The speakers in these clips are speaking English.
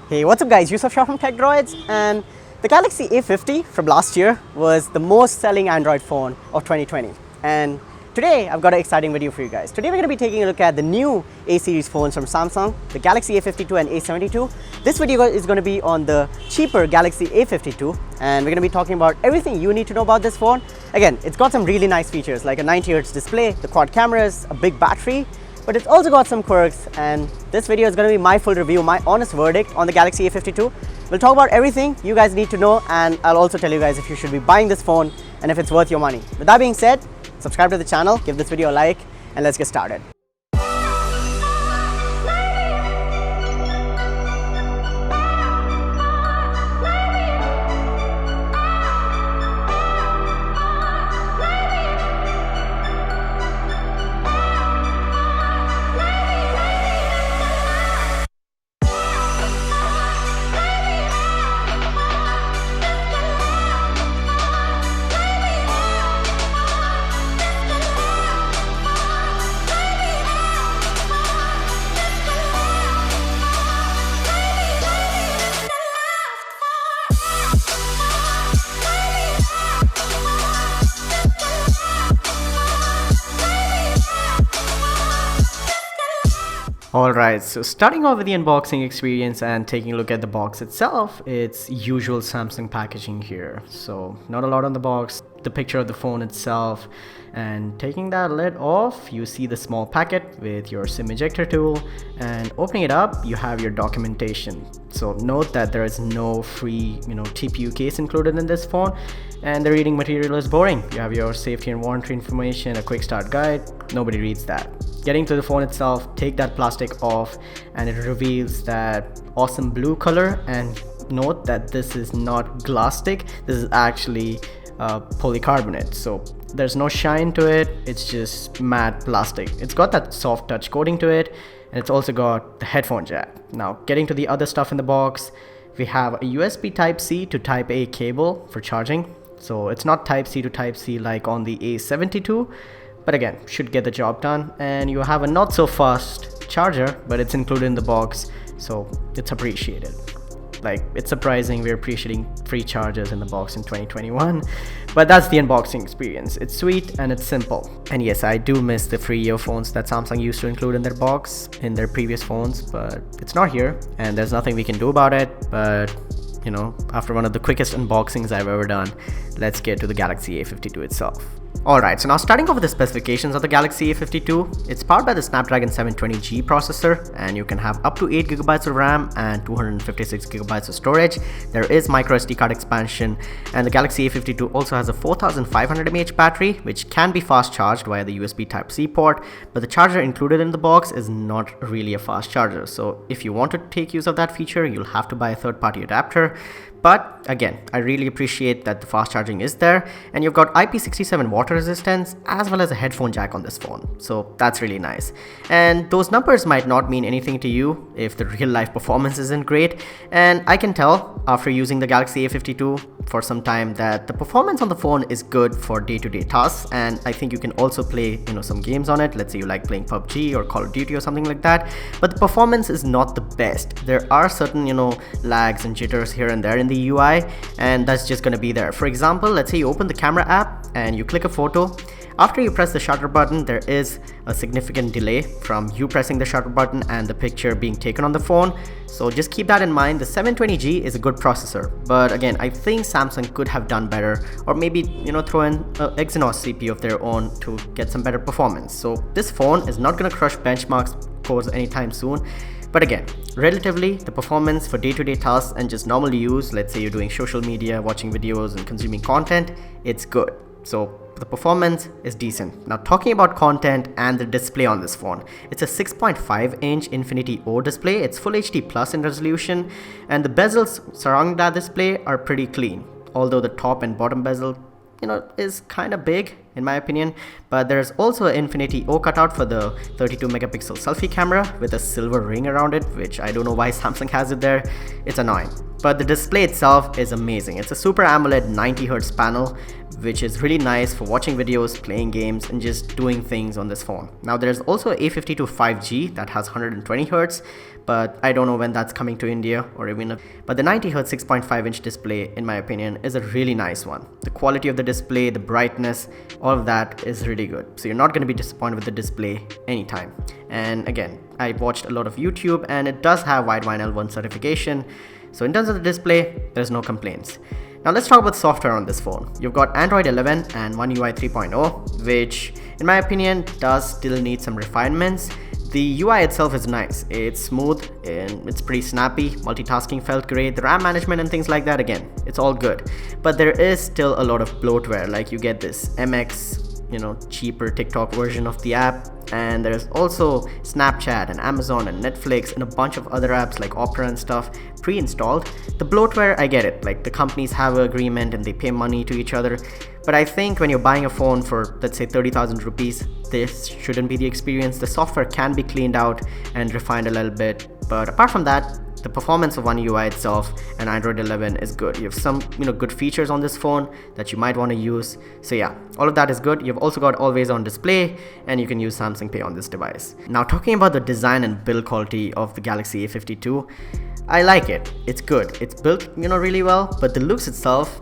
Hey, what's up guys, Yusuf Shah from Tech Droids, and the Galaxy A50 from last year was the most selling Android phone of 2020. And today I've got an exciting video for you guys. Today we're going to be taking a look at the new A series phones from Samsung, the Galaxy A52 and A72. This video is going to be on the cheaper Galaxy A52, and we're going to be talking about everything you need to know about this phone. Again, it's got some really nice features like a 90Hz display, the quad cameras, a big battery, but it's also got some quirks, and this video is going to be my full review, my honest verdict on the Galaxy A52. We'll talk about everything you guys need to know, and I'll also tell you guys if you should be buying this phone and if it's worth your money. With that being said, subscribe to the channel, give this video a like, and let's get started. Alright, so starting off with the unboxing experience and taking a look at the box itself, it's usual Samsung packaging here. So not a lot on the box, the picture of the phone itself, and taking that lid off, you see the small packet with your SIM ejector tool, and opening it up, you have your documentation. So note that there is no free TPU case included in this phone, and the reading material is boring. You have your safety and warranty information, a quick start guide, nobody reads that. Getting to the phone itself, take that plastic off, and it reveals that awesome blue color. And note that this is not glasstic, this is actually polycarbonate, so there's no shine to it, it's just matte plastic. It's got that soft touch coating to it, and it's also got the headphone jack. Now getting to the other stuff in the box, we have a USB Type-C to Type-A cable for charging. So it's not Type-C to Type-C like on the A72, but again, should get the job done. And you have a not so fast charger, but it's included in the box, so it's appreciated. Like, it's surprising we're appreciating free chargers in the box in 2021, but that's the unboxing experience. It's sweet and it's simple. And yes, I do miss the free earphones that Samsung used to include in their box in their previous phones, but it's not here and there's nothing we can do about it. But after one of the quickest unboxings I've ever done, let's get to the Galaxy A52 itself. Alright, so now starting off with the specifications of the Galaxy A52, it's powered by the Snapdragon 720G processor, and you can have up to 8GB of RAM and 256GB of storage. There is microSD card expansion, and the Galaxy A52 also has a 4500 mAh battery, which can be fast charged via the USB Type-C port, but the charger included in the box is not really a fast charger. So if you want to take use of that feature, you'll have to buy a third-party adapter. But again, I really appreciate that the fast charging is there, and you've got IP67 water resistance as well as a headphone jack on this phone. So that's really nice. And those numbers might not mean anything to you if the real life performance isn't great. And I can tell after using the Galaxy A52 for some time that the performance on the phone is good for day-to-day tasks. And I think you can also play some games on it. Let's say you like playing PUBG or Call of Duty or something like that. But the performance is not the best. There are certain lags and jitters here and there in the UI, and that's just going to be there. For example, let's say you open the camera app and you click a photo. After you press the shutter button, there is a significant delay from you pressing the shutter button and the picture being taken on the phone. So just keep that in mind. The 720G is a good processor, but again, I think Samsung could have done better, or maybe throw in a Exynos CPU of their own to get some better performance. So this phone is not going to crush benchmarks scores anytime soon. But again, relatively, the performance for day-to-day tasks and just normal use, let's say you're doing social media, watching videos and consuming content, it's good. So the performance is decent. Now talking about content and the display on this phone, it's a 6.5-inch Infinity O display. It's Full HD Plus in resolution, and the bezels surrounding that display are pretty clean. Although the top and bottom bezel is kind of big in my opinion, but there's also an Infinity O cutout for the 32 megapixel selfie camera with a silver ring around it, which I don't know why Samsung has it there. It's annoying. but the display itself is amazing. It's a Super AMOLED 90Hz panel, which is really nice for watching videos, playing games, and just doing things on this phone. Now there's also a A52 5G that has 120Hz, but I don't know when that's coming to India or even but the 90Hz 6.5-inch display, in my opinion, is a really nice one. The quality of the display, the brightness, all of that is really good. So you're not going to be disappointed with the display anytime. And again, I watched a lot of YouTube and it does have wide vinyl L1 certification. So in terms of the display, there's no complaints. Now let's talk about software on this phone. You've got Android 11 and One UI 3.0, which in my opinion does still need some refinements. The UI itself is nice, it's smooth and it's pretty snappy, multitasking felt great, the RAM management and things like that, again, it's all good. But there is still a lot of bloatware, like you get this MX, cheaper TikTok version of the app, and there's also Snapchat and Amazon and Netflix and a bunch of other apps like Opera and stuff pre-installed. The bloatware, I get it, like the companies have an agreement and they pay money to each other, but I think when you're buying a phone for, let's say, 30,000 rupees, this shouldn't be the experience. The software can be cleaned out and refined a little bit, but apart from that, the performance of One UI itself and Android 11 is good. You have some good features on this phone that you might want to use. So yeah, all of that is good. You've also got always on display and you can use Samsung Pay on this device. Now talking about the design and build quality of the Galaxy A52, I like it. It's good. It's built really well, but the looks itself,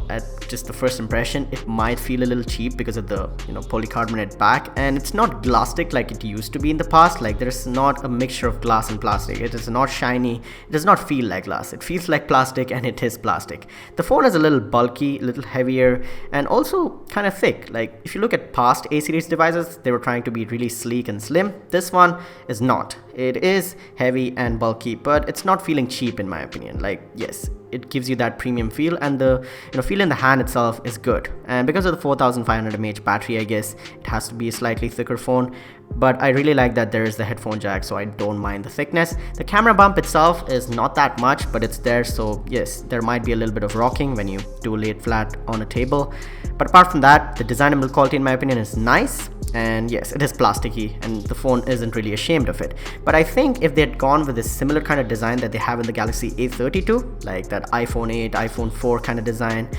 at just the first impression, it might feel a little cheap because of the polycarbonate back, and it's not glasstic like it used to be in the past. Like there's not a mixture of glass and plastic. It is not shiny. It does not feel like glass. It feels like plastic, and it is plastic. The phone is a little bulky, a little heavier, and also kind of thick. Like if you look at past A series devices, they were trying to be really sleek and slim. This one is not. It is heavy and bulky, but it's not feeling cheap in my opinion. Like yes, it gives you that premium feel, and the feel in the hand itself is good. And because of the 4500 mAh battery, I guess it has to be a slightly thicker phone, but I really like that there is the headphone jack, so I don't mind the thickness. The camera bump itself is not that much, but it's there, so yes, there might be a little bit of rocking when you do lay it flat on a table. But apart from that, the design and build quality in my opinion is nice. And yes, it is plasticky and the phone isn't really ashamed of it. But I think if they had gone with a similar kind of design that they have in the Galaxy A32, like that iPhone 8, iPhone 4 kind of design,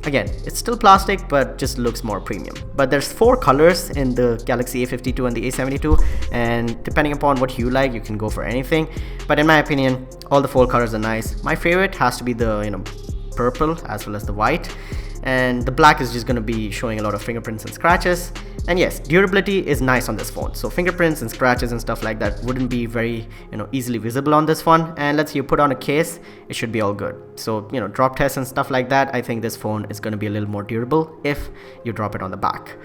again, it's still plastic but just looks more premium. But there's 4 colors in the Galaxy A52 and the A72, and depending upon what you like, you can go for anything. But in my opinion, all the 4 colors are nice. My favorite has to be the purple as well as the white, and the black is just going to be showing a lot of fingerprints and scratches. And yes, durability is nice on this phone, so fingerprints and scratches and stuff like that wouldn't be very easily visible on this one. And let's say you put on a case, it should be all good. So drop tests and stuff like that, I think this phone is going to be a little more durable if you drop it on the back.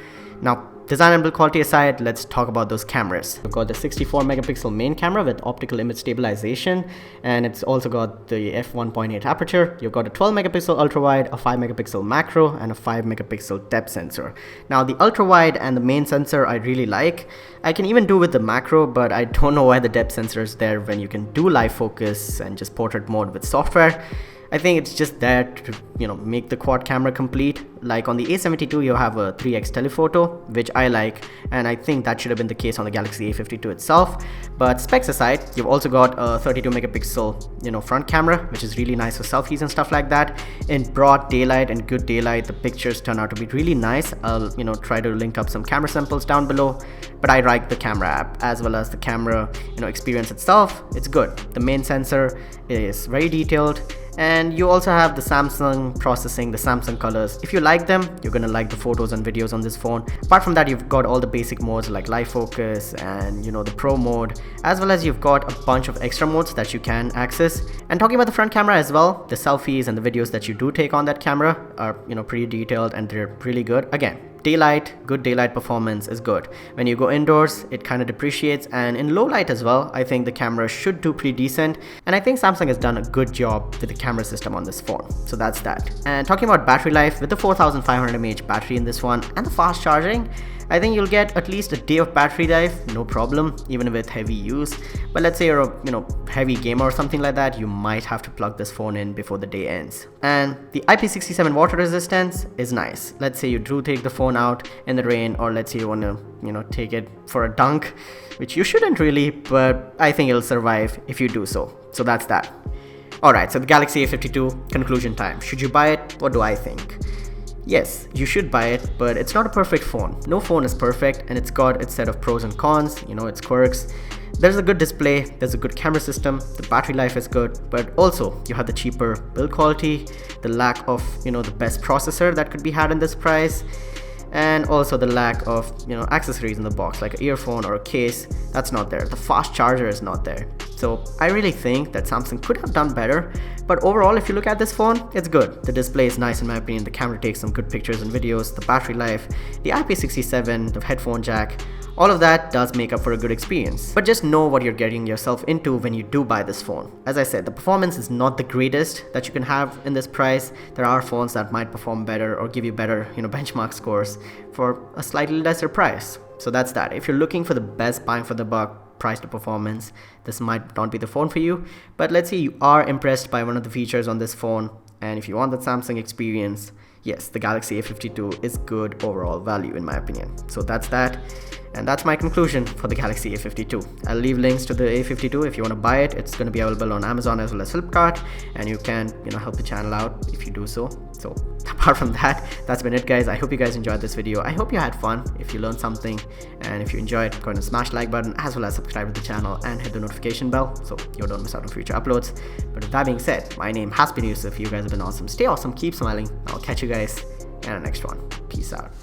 Now design and build quality aside, let's talk about those cameras. We've got the 64 megapixel main camera with optical image stabilization, and it's also got the f1.8 aperture. You've got a 12 megapixel ultra wide, a 5 megapixel macro, and a 5 megapixel depth sensor. Now the ultra wide and the main sensor I really like. I can even do with the macro, but I don't know why the depth sensor is there when you can do live focus and just portrait mode with software. I think it's just there to make the quad camera complete. Like on the A72 you have a 3x telephoto, which I like, and I think that should have been the case on the Galaxy A52 itself. But specs aside, you've also got a 32 megapixel front camera, which is really nice for selfies and stuff like that. In broad daylight and good daylight, the pictures turn out to be really nice. I'll try to link up some camera samples down below, but I like the camera app as well as the camera experience itself. It's good. The main sensor is very detailed, and you also have the Samsung processing, the Samsung colors. If you like them, you're gonna like the photos and videos on this phone. Apart from that, you've got all the basic modes like live focus and the pro mode, as well as you've got a bunch of extra modes that you can access. And talking about the front camera as well, the selfies and the videos that you do take on that camera are pretty detailed and they're really good. Again, good daylight performance is good. When you go indoors, it kind of depreciates, and in low light as well, I think the camera should do pretty decent, and I think Samsung has done a good job with the camera system on this phone. So that's that. And talking about battery life, with the 4500 mAh battery in this one and the fast charging, I think you'll get at least a day of battery life, no problem, even with heavy use. But let's say you're a heavy gamer or something like that, you might have to plug this phone in before the day ends. And the IP67 water resistance is nice. Let's say you do take the phone out in the rain, or let's say you want to take it for a dunk, which you shouldn't really, but I think it'll survive if you do so. So that's that. Alright, so the Galaxy A52, conclusion time. Should you buy it? What do I think? Yes, you should buy it, but it's not a perfect phone. No phone is perfect, and it's got its set of pros and cons, its quirks. There's a good display, there's a good camera system, the battery life is good, but also you have the cheaper build quality, the lack of, the best processor that could be had in this price, and also the lack of, accessories in the box like an earphone or a case. That's not there. The fast charger is not there. So I really think that Samsung could have done better, but overall, if you look at this phone, it's good. The display is nice in my opinion, the camera takes some good pictures and videos, the battery life, the IP67, the headphone jack, all of that does make up for a good experience. But just know what you're getting yourself into when you do buy this phone. As I said, the performance is not the greatest that you can have in this price. There are phones that might perform better or give you better, benchmark scores for a slightly lesser price. So that's that. If you're looking for the best bang for the buck, price to performance, this might not be the phone for you. But let's say you are impressed by one of the features on this phone, and if you want that Samsung experience, yes, the Galaxy A52 is good overall value in my opinion. So that's that. And that's my conclusion for the Galaxy A52. I'll leave links to the A52 if you want to buy it. It's going to be available on Amazon as well as Flipkart, and you can, help the channel out if you do so. So apart from that, that's been it, guys. I hope you guys enjoyed this video. I hope you had fun. If you learned something, and if you enjoyed, go ahead and smash the like button as well as subscribe to the channel and hit the notification bell so you don't miss out on future uploads. But with that being said, my name has been Yusuf. You guys have been awesome. Stay awesome. Keep smiling. I'll catch you guys in the next one. Peace out.